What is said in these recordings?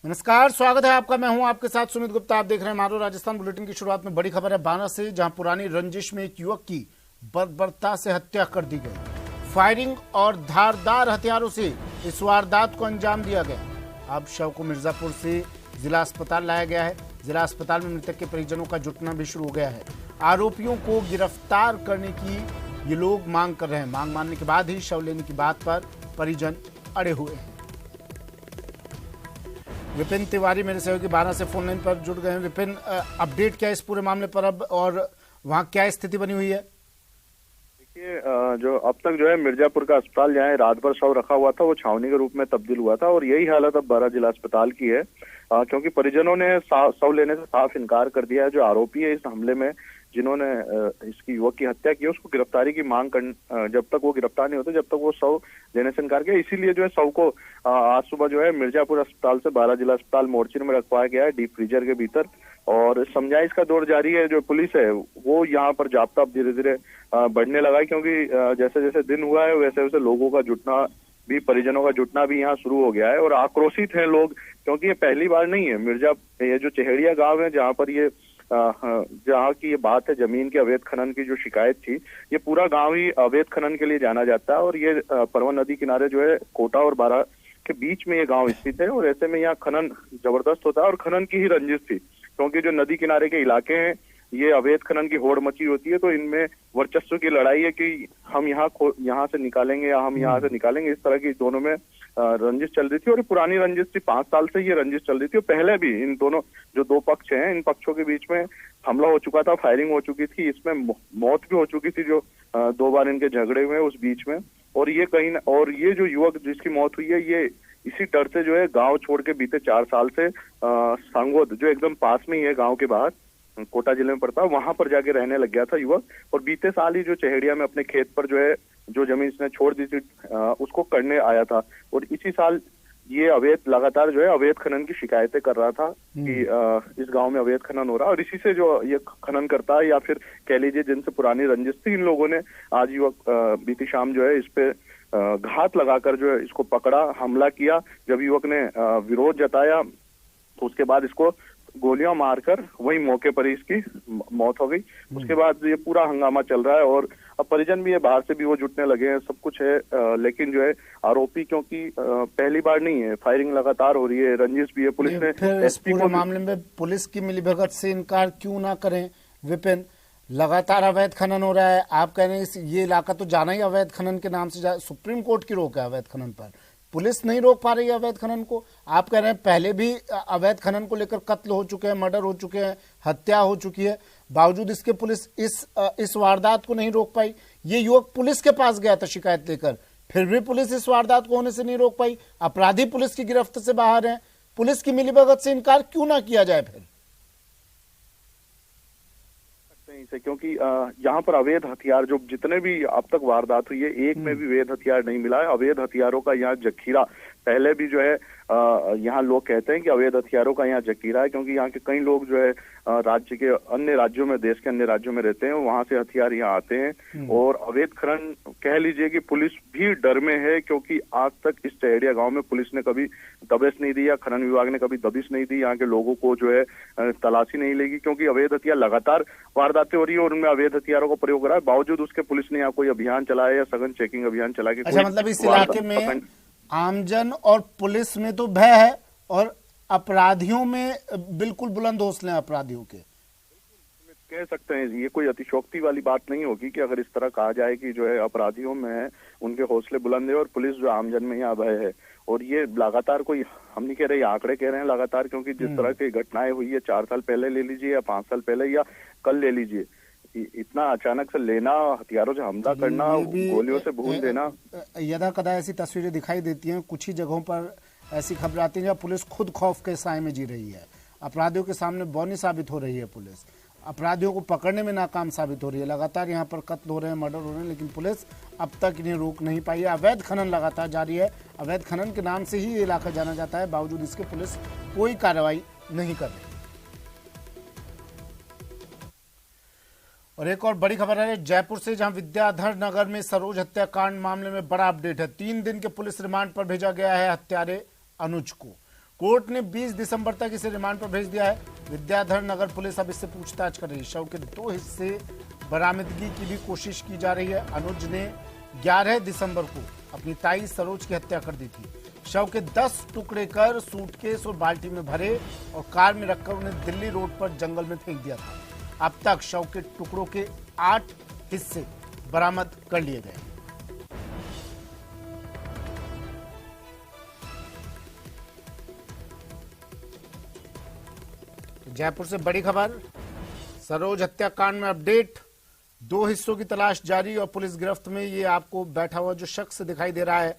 नमस्कार, स्वागत है आपका। मैं हूं आपके साथ सुमित गुप्ता। आप देख रहे हैं मारो राजस्थान बुलेटिन की शुरुआत में बड़ी खबर है बांदा से, जहां पुरानी रंजिश में एक युवक की बर्बरता से हत्या कर दी गई। फायरिंग और धारदार हथियारों से इस वारदात को अंजाम दिया गया। अब शव को मिर्जापुर से जिला अस्पताल लाया गया है। जिला अस्पताल में मृतक के परिजनों का जुटना भी शुरू हो गया है। आरोपियों को गिरफ्तार करने की ये लोग मांग कर रहे हैं। मांग मानने के बाद ही शव लेने की बात पर परिजन अड़े हुए हैं। विपिन तिवारी मेरे सहयोगी बांदा से फोन लाइन पर जुड़ गए हैं। विपिन, अपडेट क्या है इस पूरे मामले पर अब, और वहां क्या स्थिति बनी हुई है? देखिए, जो अब तक जो है मिर्जापुर का अस्पताल जहाँ रात भर शव रखा हुआ था वो छावनी के रूप में तब्दील हुआ था, और यही हालत अब बारा जिला अस्पताल की है, क्योंकि परिजनों ने शव लेने से साफ इनकार कर दिया है। जो आरोपी है इस हमले में, जिन्होंने इसकी युवक की हत्या की, उसको गिरफ्तारी की मांग जब तक वो गिरफ्तार नहीं होते जब तक वो शव लेने से इनकार किया। इसीलिए जो है शव को आज सुबह जो है मिर्जापुर अस्पताल से बारा जिला अस्पताल मोर्चरी में रखवाया गया है, डीप फ्रीजर के भीतर। और समझाइश का दौर जारी है। जो पुलिस है वो यहाँ पर जाब्ता धीरे धीरे बढ़ने लगा है, क्योंकि जैसे जैसे दिन हुआ है वैसे वैसे लोगों का जुटना भी, परिजनों का जुटना भी यहाँ शुरू हो गया है, और आक्रोशित हैं लोग, क्योंकि ये पहली बार नहीं है। ये जो चहेड़िया गांव है जहाँ पर ये जहाँ की ये बात है जमीन के अवैध खनन की जो शिकायत थी, ये पूरा गांव ही अवैध खनन के लिए जाना जाता है, और ये परवन नदी किनारे जो है कोटा और बारा के बीच में ये गांव स्थित है, और ऐसे में यहाँ खनन जबरदस्त होता है, और खनन की ही रंजिश थी, क्योंकि जो नदी किनारे के इलाके हैं ये अवैध खनन की होड़ मची होती है, तो इनमें वर्चस्व की लड़ाई है कि हम यहाँ से निकालेंगे या हम यहाँ से निकालेंगे। इस तरह की दोनों में रंजिश चल रही थी, और ये पुरानी रंजिश थी। 5 साल से ये रंजिश चल रही थी, और पहले भी इन दोनों जो दो पक्ष हैं, इन पक्षों के बीच में हमला हो चुका था, फायरिंग हो चुकी थी, इसमें मौत भी हो चुकी थी, जो 2 बार इनके झगड़े हुए उस बीच में। और ये और ये जो युवक जिसकी मौत हुई है, ये इसी डर से जो है गांव छोड़ के बीते 4 साल से सांगोद, जो एकदम पास में ही है गांव के बाहर, कोटा जिले में पड़ता है, वहां पर जाके रहने लग गया था युवक। और बीते साल ही जो चहेड़िया में अपने खेत पर जो है जो जमीन इसने छोड़ दी थी उसको करने आया था, और इसी साल ये लगातार जो है अवैध खनन की शिकायतें कर रहा था कि इस गांव में अवैध खनन हो रहा है, और इसी से जो ये खनन करता है, या फिर कह लीजिए जिनसे पुरानी रंजिश थी, इन लोगों ने आज युवक बीती शाम जो है इस पे घात लगाकर जो है इसको पकड़ा, हमला किया। जब युवक ने विरोध जताया तो उसके बाद इसको गोलियां मारकर वही मौके पर ही इसकी मौत हो गई। उसके बाद ये पूरा हंगामा चल रहा है, और अब परिजन भी है, बाहर से भी वो जुटने लगे हैं, सब कुछ है, लेकिन जो है आरोपी, क्योंकि पहली बार नहीं है, फायरिंग लगातार हो रही है, रंजिश भी है। पुलिस ने इस पूरे मामले में पुलिस की मिलीभगत से इनकार क्यों ना करें? विपिन, लगातार अवैध खनन हो रहा है, आप कह रहे हैं ये इलाका तो जाना ही अवैध खनन के नाम से, सुप्रीम कोर्ट की रोक है अवैध खनन पर, पुलिस नहीं रोक पा रही है अवैध खनन को। आप कह रहे हैं पहले भी अवैध खनन को लेकर कत्ल हो चुके हैं, मर्डर हो चुके हैं, हत्या हो चुकी है, बावजूद इसके पुलिस इस वारदात को नहीं रोक पाई। ये युवक पुलिस के पास गया था शिकायत लेकर, फिर भी पुलिस इस वारदात को होने से नहीं रोक पाई। अपराधी पुलिस की गिरफ्त से बाहर हैं, पुलिस की मिलीभगत से इनकार क्यों ना किया जाए फिर? से, क्योंकि यहाँ पर अवैध हथियार जो जितने भी अब तक वारदात हुई है, एक में भी अवैध हथियार नहीं मिला है। अवैध हथियारों का यहाँ जखीरा पहले भी जो है यहाँ लोग कहते हैं कि अवैध हथियारों का यहाँ जखीरा है, क्योंकि यहाँ के कई लोग जो है राज्य के अन्य राज्यों में, देश के अन्य राज्यों में रहते हैं, वहां से हथियार यहाँ आते हैं। और अवैध खनन कह लीजिए कि पुलिस भी डर में है, क्योंकि आज तक इस चहेड़िया गांव में पुलिस ने कभी दबिश नहीं दी, या खनन विभाग ने कभी दबिश नहीं दी, यहाँ के लोगों को जो है तलाशी नहीं लेगी, क्योंकि अवैध हथियार लगातार वारदातें हो रही है और उनमें अवैध हथियारों का प्रयोग हो रहा है। बावजूद उसके पुलिस ने यहाँ कोई अभियान चलाया या सघन चेकिंग अभियान चला के, अच्छा, मतलब इस इलाके में आमजन और पुलिस में तो भय है, और अपराधियों में बिल्कुल बुलंद हौसले हैं अपराधियों के। कह सकते हैं ये कोई अतिशोक्ति वाली बात नहीं होगी कि अगर इस तरह कहा जाए कि जो है अपराधियों में उनके हौसले बुलंद है और पुलिस जो आमजन में यहाँ भय है। और ये लगातार, कोई हम नहीं कह रहे, आंकड़े कह रहे हैं लगातार, क्योंकि जिस तरह की घटनाएं हुई है 4 साल पहले ले लीजिए, या 5 साल पहले, या कल ले लीजिए, इतना अचानक से लेना, हथियारों से हमला करना, गोलियों से भून देना, यदा कदा ऐसी तस्वीरें दिखाई देती हैं। कुछ ही जगहों पर ऐसी खबर आती है जहाँ पुलिस खुद खौफ के साए में जी रही है, अपराधियों के सामने बौनी साबित हो रही है, पुलिस अपराधियों को पकड़ने में नाकाम साबित हो रही है। लगातार यहाँ पर कत्ल हो रहे हैं, मर्डर हो रहे हैं, लेकिन पुलिस अब तक इन्हें रोक नहीं पाई है। अवैध खनन लगातार जारी है, अवैध खनन के नाम से ही ये इलाका जाना जाता है, बावजूद इसके पुलिस कोई कार्रवाई नहीं कर रही। और एक और बड़ी खबर है जयपुर से, जहां विद्याधर नगर में सरोज हत्याकांड मामले में बड़ा अपडेट है। 3 दिन के पुलिस रिमांड पर भेजा गया है हत्यारे अनुज को। कोर्ट ने 20 दिसंबर तक इसे रिमांड पर भेज दिया है। विद्याधर नगर पुलिस अब इससे पूछताछ कर रही है। शव के 2 हिस्से बरामदगी की भी कोशिश की जा रही है। अनुज ने 11 दिसंबर को अपनी ताई सरोज की हत्या कर दी थी। शव के 10 टुकड़े कर सूटकेस और बाल्टी में भरे और कार में रखकर उन्हें दिल्ली रोड पर जंगल में फेंक दिया था। अब तक शव के टुकड़ों के 8 हिस्से बरामद कर लिए गए। जयपुर से बड़ी खबर, सरोज हत्याकांड में अपडेट। 2 हिस्सों की तलाश जारी और पुलिस गिरफ्त में। ये आपको बैठा हुआ जो शख्स दिखाई दे रहा है,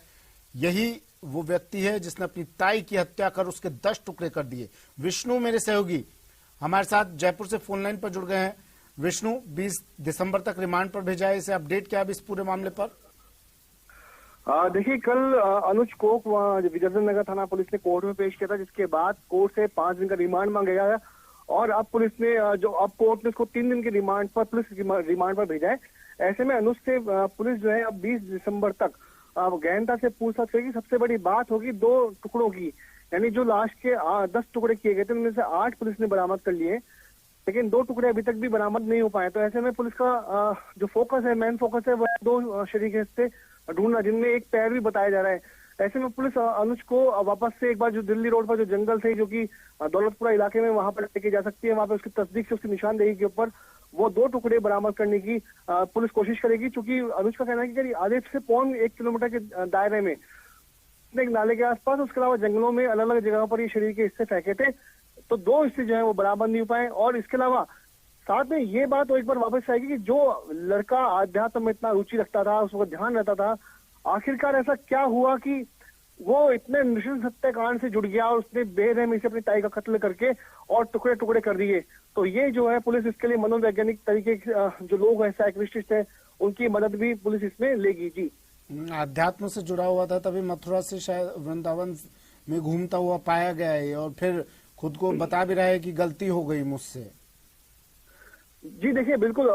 यही वो व्यक्ति है जिसने अपनी ताई की हत्या कर उसके 10 टुकड़े कर दिए। विष्णु मेरे सहयोगी हमारे साथ जयपुर से फोन लाइन पर जुड़ गए हैं। विष्णु, 20 दिसंबर तक रिमांड पर भेजा है, इसे अपडेट क्या है इस पूरे मामले पर? देखिए, कल अनुज को विद्याधर नगर थाना पुलिस ने कोर्ट में पेश किया था, जिसके बाद कोर्ट से 5 दिन का रिमांड मांगा गया है और अब पुलिस ने अब कोर्ट ने उसको 3 दिन के रिमांड पर रिमांड पर भेजा है। ऐसे में अनुज से पुलिस जो है अब 20 दिसंबर तक गहनता से पूछताछ करेगी। सबसे बड़ी बात होगी 2 टुकड़ों की, यानी जो लाश के 10 टुकड़े किए गए थे उनमें से 8 पुलिस ने बरामद कर लिए, लेकिन 2 टुकड़े अभी तक भी बरामद नहीं हो पाए। तो ऐसे में पुलिस का जो फोकस है, मेन फोकस है, वह 2 शरीक हिस्से ढूंढना, जिनमें एक पैर भी बताया जा रहा है। ऐसे में पुलिस अनुज को वापस से एक बार जो दिल्ली रोड पर जो जंगल थे, जो कि दौलतपुरा इलाके में, वहां पर लेके जा सकती है। वहां पर उसकी तस्दीक से, उसकी निशानदेही के ऊपर वो 2 टुकड़े बरामद करने की पुलिस कोशिश करेगी। क्योंकि अनुज का कहना है कि करीब आधे से पौन 1 किलोमीटर के दायरे में एक नाले के आसपास, उसके अलावा जंगलों में अलग अलग जगहों पर ये शरीर के हिस्से फेंके थे। तो 2 हिस्से जो है वो बरामद नहीं हो पाए। और इसके अलावा साथ में ये बात एक बार वापस आएगी कि जो लड़का अध्यात्म में इतना रुचि रखता था, उसको ध्यान रहता था, आखिरकार ऐसा क्या हुआ कि वो इतने नृशंस हत्याकांड से जुड़ गया और उसने बेरहमी से अपनी ताई का कत्ल करके और टुकड़े टुकड़े कर दिए। तो ये जो है पुलिस इसके लिए मनोवैज्ञानिक तरीके जो लोग हैं, साइकियाट्रिस्ट हैं, उनकी मदद भी पुलिस इसमें लेगी। जी, अध्यात्म से जुड़ा हुआ था, तभी मथुरा से शायद वृंदावन में घूमता हुआ पाया गया है और फिर खुद को बता भी रहा है कि गलती हो गई मुझसे। जी देखिए, बिल्कुल।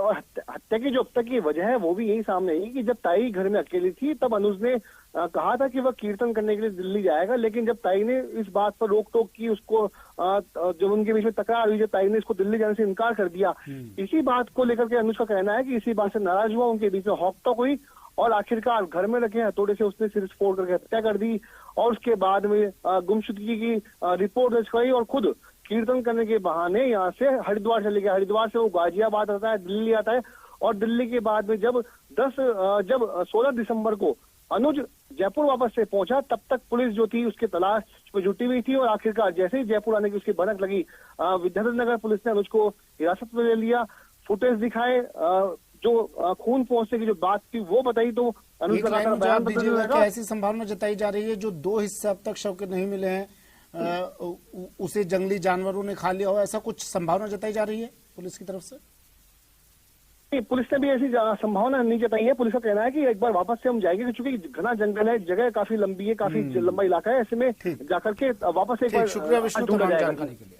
हत्या की जो अब तक की वजह है वो भी यही सामने आई कि जब ताई घर में अकेली थी, तब अनुज ने कहा था कि वह कीर्तन करने के लिए दिल्ली जाएगा, लेकिन जब ताई ने इस बात पर रोक टोक की, उसको जब उनके बीच में तकरार हुई, जब ताई ने इसको दिल्ली जाने से इनकार कर दिया, इसी बात को लेकर के अनुज का कहना है कि इसी बात से नाराज हुआ, उनके बीच में हॉकटॉक हुई और आखिरकार घर में रखे हथौड़े से उसने सिर फोड़ करके हत्या कर दी। और उसके बाद में गुमशुदगी की रिपोर्ट दर्ज कराई और खुद कीर्तन करने के बहाने यहाँ से हरिद्वार चले गया। हरिद्वार से वो गाजियाबाद आता है, दिल्ली आता है और दिल्ली के बाद में जब 16 दिसंबर को अनुज जयपुर वापस से पहुंचा, तब तक पुलिस जो थी उसके तलाश में जुटी हुई थी और आखिरकार जैसे ही जयपुर आने की उसकी भनक लगी, विद्याधर नगर पुलिस ने अनुज को हिरासत में ले लिया। फुटेज दिखाए, जो खून पहुंचने की जो बात थी वो बताई। तो अनुज का बयान दीजिएगा कि ऐसी संभावना जताई जा रही है जो 2 हिस्से अब तक शव के नहीं मिले हैं, उसे जंगली जानवरों ने खा लिया हो, ऐसा कुछ संभावना जताई जा रही है पुलिस की तरफ से? पुलिस ने भी ऐसी संभावना नहीं जताई है। पुलिस का कहना है कि एक बार वापस से हम जाएंगे, क्योंकि घना जंगल है, जगह काफी लंबी है, काफी लंबा इलाका है, ऐसे में जाकर के वापस एक बार शुक्रिया विष्णु, तमाम जानकारी के लिए।